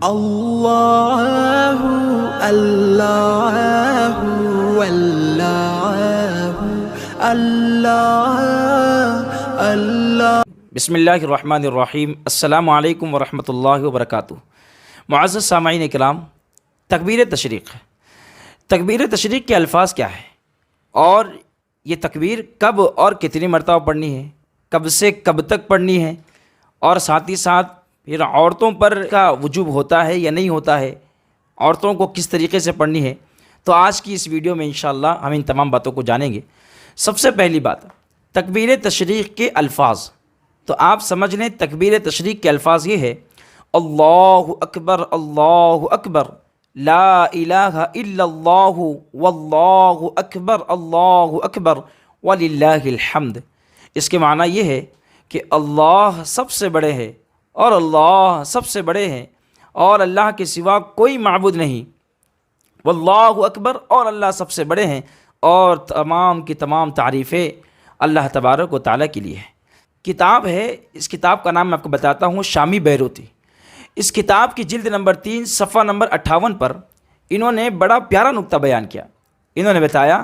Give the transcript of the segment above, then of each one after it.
اللہ اللہ اللہ اللہ اللہ۔ بسم اللہ الرحمن الرحیم۔ السلام علیکم ورحمۃ اللہ وبرکاتہ۔ معزز سامعین کرام، تکبیر تشریق، تکبیر تشریق کے الفاظ کیا ہے اور یہ تکبیر کب اور کتنی مرتبہ پڑھنی ہے، کب سے کب تک پڑھنی ہے، اور ساتھ ہی ساتھ پھر عورتوں پر کا وجوب ہوتا ہے یا نہیں ہوتا ہے، عورتوں کو کس طریقے سے پڑھنی ہے، تو آج کی اس ویڈیو میں انشاءاللہ ہم ان تمام باتوں کو جانیں گے۔ سب سے پہلی بات، تکبیر تشریق کے الفاظ، تو آپ سمجھ لیں تکبیر تشریق کے الفاظ یہ ہے: اللہ اکبر اللہ اکبر، لا الہ الا اللہ واللہ اکبر اللہ اکبر وللہ الحمد۔ اس کے معنی یہ ہے کہ اللہ سب سے بڑے ہیں اور اللہ سب سے بڑے ہیں اور اللہ کے سوا کوئی معبود نہیں، واللہ اکبر، اور اللہ سب سے بڑے ہیں، اور تمام کی تمام تعریفیں اللہ تبارک و تعالیٰ کے لیے ہے۔ کتاب ہے، اس کتاب کا نام میں آپ کو بتاتا ہوں، شامی بیروتی۔ اس کتاب کی جلد نمبر 3 صفحہ نمبر 58 پر انہوں نے بڑا پیارا نکتہ بیان کیا۔ انہوں نے بتایا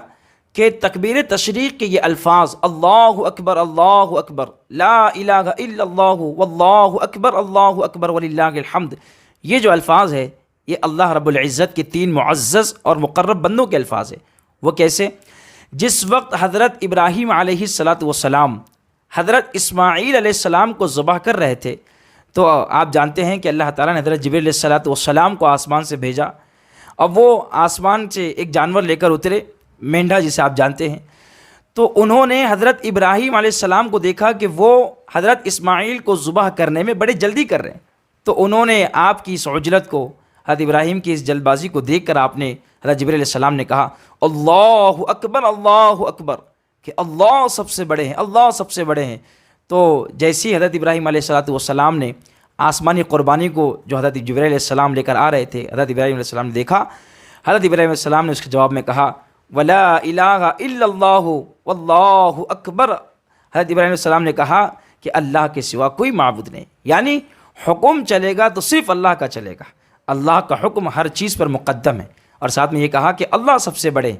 کہ تکبیر تشریق کے یہ الفاظ، اللہ اکبر لا الہ الا اللہ واللہ اکبر وللہ الحمد، یہ جو الفاظ ہے یہ اللہ رب العزت کے 3 معزز اور مقرب بندوں کے الفاظ ہیں۔ وہ کیسے؟ جس وقت حضرت ابراہیم علیہ السلام حضرت اسماعیل علیہ السلام کو ذبح کر رہے تھے، تو آپ جانتے ہیں کہ اللہ تعالیٰ نے حضرت جبریل علیہ السلام کو آسمان سے بھیجا، اب وہ آسمان سے ایک جانور لے کر اترے، مینڈھا جسے آپ جانتے ہیں۔ تو انہوں نے حضرت ابراہیم علیہ السلام کو دیکھا کہ وہ حضرت اسماعیل کو ذبح کرنے میں بڑے جلدی کر رہے ہیں، تو انہوں نے آپ کی اس عجلت کو، حضرت ابراہیم کی اس جلد بازی کو دیکھ کر آپ نے، حضرت جبریل علیہ السلام نے کہا اللہ اکبر، کہ اللہ سب سے بڑے ہیں، اللہ سب سے بڑے ہیں۔ تو جیسی حضرت ابراہیم علیہ السلام نے آسمانی قربانی کو جو حضرت جبریل علیہ السلام لے کر آ رہے تھے، حضرت ابراہیم علیہ السلام نے دیکھا، حضرت ابراہیم علیہ السلام نے اس کے جواب میں کہا ولا الہ الا اللہ واللہ اکبر۔ حضرت ابراہیم علیہ السلام نے کہا کہ اللہ کے سوا کوئی معبود نہیں، یعنی حکم چلے گا تو صرف اللہ کا چلے گا، اللہ کا حکم ہر چیز پر مقدم ہے، اور ساتھ میں یہ کہا کہ اللہ سب سے بڑے۔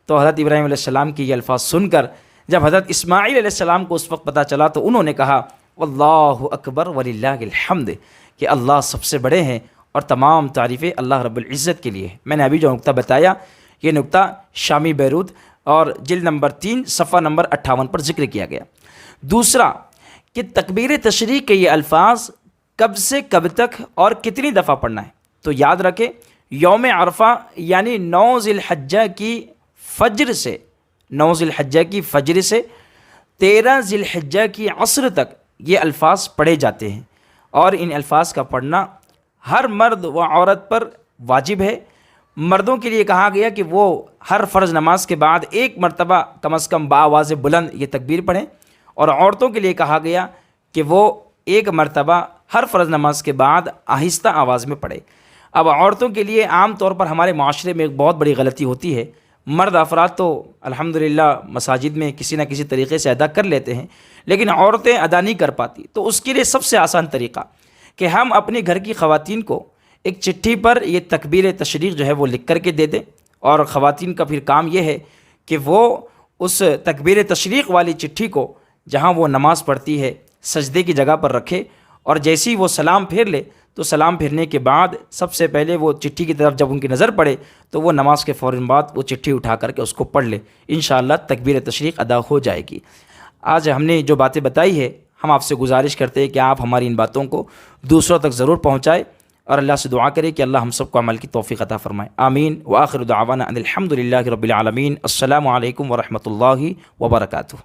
تو حضرت ابراہیم علیہ السلام کی یہ الفاظ سن کر جب حضرت اسماعیل علیہ السلام کو اس وقت پتہ چلا تو انہوں نے کہا واللہ اکبر وللہ الحمد، کہ اللہ سب سے بڑے ہیں اور تمام تعریفیں اللہ رب العزت کے لیے ہیں۔ میں نے ابھی جو نکتہ بتایا یہ نکتہ شامی بیروت اور جلد نمبر 3 صفحہ نمبر 58 پر ذکر کیا گیا۔ دوسرا کہ تکبیر تشریق کے یہ الفاظ کب سے کب تک اور کتنی دفعہ پڑھنا ہے، تو یاد رکھیں یوم عرفہ یعنی 9 ذی الحجہ کی فجر سے 9 ذی الحجہ کی فجر سے 13 ذی الحجہ کی عصر تک یہ الفاظ پڑھے جاتے ہیں، اور ان الفاظ کا پڑھنا ہر مرد و عورت پر واجب ہے۔ مردوں کے لیے کہا گیا کہ وہ ہر فرض نماز کے بعد 1 مرتبہ کم از کم بآواز بلند یہ تکبیر پڑھیں، اور عورتوں کے لیے کہا گیا کہ وہ 1 مرتبہ ہر فرض نماز کے بعد آہستہ آواز میں پڑھے۔ اب عورتوں کے لیے عام طور پر ہمارے معاشرے میں ایک بہت بڑی غلطی ہوتی ہے، مرد افراد تو الحمدللہ مساجد میں کسی نہ کسی طریقے سے ادا کر لیتے ہیں، لیکن عورتیں ادا نہیں کر پاتی۔ تو اس کے لیے سب سے آسان طریقہ کہ ہم اپنے گھر کی خواتین کو ایک چٹھی پر یہ تکبیر تشریق جو ہے وہ لکھ کر کے دے دیں، اور خواتین کا پھر کام یہ ہے کہ وہ اس تکبیر تشریق والی چٹھی کو جہاں وہ نماز پڑھتی ہے سجدے کی جگہ پر رکھے، اور جیسے ہی وہ سلام پھیر لے تو سلام پھیرنے کے بعد سب سے پہلے وہ چٹھی کی طرف جب ان کی نظر پڑے تو وہ نماز کے فوراً بعد وہ چٹھی اٹھا کر کے اس کو پڑھ لے، انشاءاللہ تکبیر تشریق ادا ہو جائے گی۔ آج ہم نے جو باتیں بتائی ہے، ہم آپ سے گزارش کرتے ہیں کہ آپ ہماری ان باتوں کو دوسروں تک ضرور پہنچائیں، اور اللہ سے دعا کریں کہ اللہ ہم سب کو عمل کی توفیق عطا فرمائے۔ آمین وآخر دعوانا ان الحمد للہ رب العالمین۔ السلام علیکم ورحمۃ اللہ وبرکاتہ۔